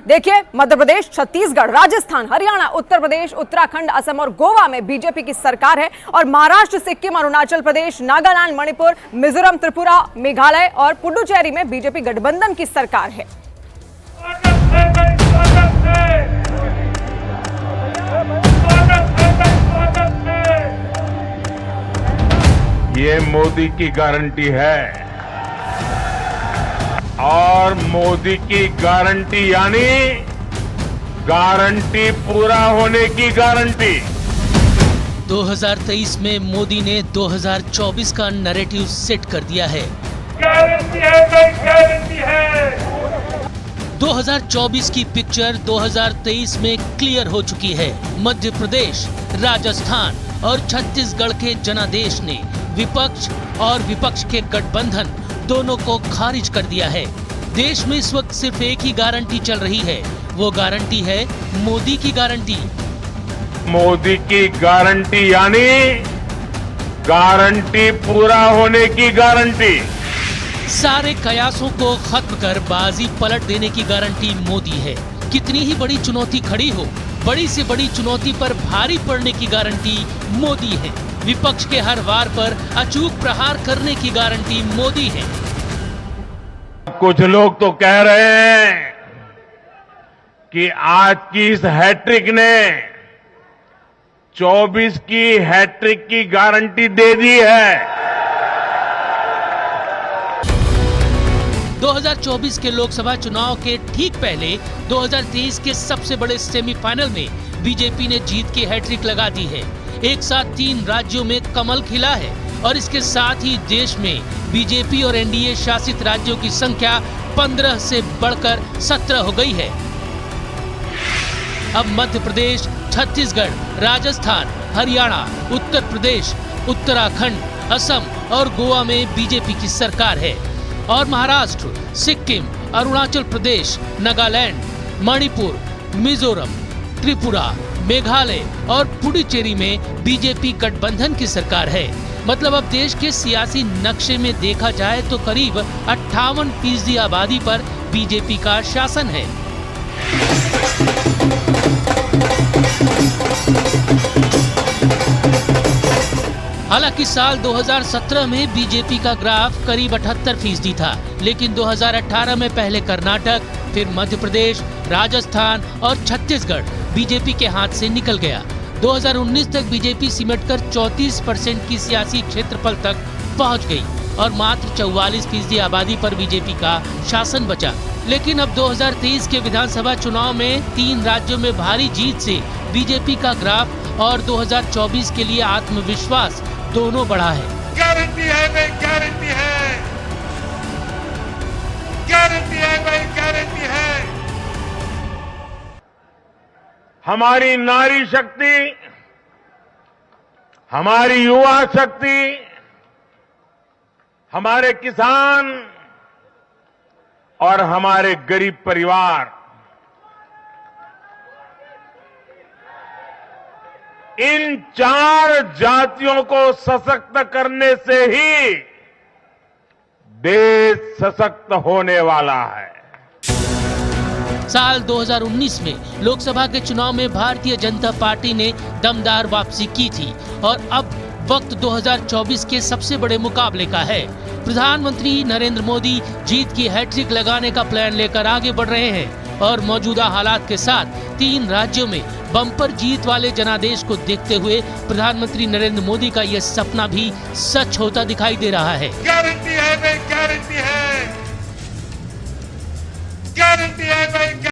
देखिए, मध्य प्रदेश, छत्तीसगढ़, राजस्थान, हरियाणा, उत्तर प्रदेश, उत्तराखंड, असम और गोवा में बीजेपी की सरकार है और महाराष्ट्र, सिक्किम, अरुणाचल प्रदेश, नागालैंड, मणिपुर, मिजोरम, त्रिपुरा, मेघालय और पुडुचेरी में बीजेपी गठबंधन की सरकार है। ये मोदी की गारंटी है और मोदी की गारंटी यानी गारंटी पूरा होने की गारंटी। 2023 में मोदी ने 2024 का नैरेटिव सेट कर दिया है। गारंटी है भाई, गारंटी है। 2024 की पिक्चर 2023 में क्लियर हो चुकी है। मध्य प्रदेश, राजस्थान और छत्तीसगढ़ के जनादेश ने विपक्ष और विपक्ष के गठबंधन दोनों को खारिज कर दिया है। देश में इस वक्त सिर्फ एक ही गारंटी चल रही है, वो गारंटी है मोदी की गारंटी। मोदी की गारंटी यानी गारंटी पूरा होने की गारंटी। सारे कयासों को खत्म कर बाजी पलट देने की गारंटी मोदी है। कितनी ही बड़ी चुनौती खड़ी हो, बड़ी से बड़ी चुनौती पर भारी पड़ने की गारंटी मोदी है। विपक्ष के हर वार पर अचूक प्रहार करने की गारंटी मोदी है। कुछ लोग तो कह रहे हैं कि आज की इस हैट्रिक ने 24 की हैट्रिक की गारंटी दे दी है। 2024 के लोकसभा चुनाव के ठीक पहले 2023 के सबसे बड़े सेमीफाइनल में बीजेपी ने जीत की हैट्रिक लगा दी है। एक साथ 3 राज्यों में कमल खिला है और इसके साथ ही देश में बीजेपी और एनडीए शासित राज्यों की संख्या 15 से बढ़कर 17 हो गई है। अब मध्य प्रदेश, छत्तीसगढ़, राजस्थान, हरियाणा, उत्तर प्रदेश, उत्तराखंड, असम और गोवा में बीजेपी की सरकार है और महाराष्ट्र, सिक्किम, अरुणाचल प्रदेश, नागालैंड, मणिपुर, मिजोरम, त्रिपुरा, मेघालय और पुडुचेरी में बीजेपी गठबंधन की सरकार है। मतलब अब देश के सियासी नक्शे में देखा जाए तो करीब 58% आबादी पर बीजेपी का शासन है। हालांकि साल 2017 में बीजेपी का ग्राफ करीब 78% था, लेकिन 2018 में पहले कर्नाटक, फिर मध्य प्रदेश, राजस्थान और छत्तीसगढ़ बीजेपी के हाथ से निकल गया। 2019 तक बीजेपी सिमटकर 34% की सियासी क्षेत्रफल तक पहुंच गई और मात्र 44% आबादी पर बीजेपी का शासन बचा। लेकिन अब 2023 के विधानसभा चुनाव में 3 राज्यों में भारी जीत से बीजेपी का ग्राफ और 2024 के लिए आत्मविश्वास दोनों बढ़ा है। गारंटी है भाई, गारंटी है। गारंटी है भाई, गारंटी है। हमारी नारी शक्ति, हमारी युवा शक्ति, हमारे किसान और हमारे गरीब परिवार इन 4 जातियों को सशक्त करने से ही देश सशक्त होने वाला है। साल 2019 में लोकसभा के चुनाव में भारतीय जनता पार्टी ने दमदार वापसी की थी और अब वक्त 2024 के सबसे बड़े मुकाबले का है। प्रधानमंत्री नरेंद्र मोदी जीत की हैट्रिक लगाने का प्लान लेकर आगे बढ़ रहे हैं और मौजूदा हालात के साथ 3 राज्यों में बम्पर जीत वाले जनादेश को देखते हुए प्रधानमंत्री नरेंद्र मोदी का यह सपना भी सच होता दिखाई दे रहा है। गारंटी है भाई, गारंटी है।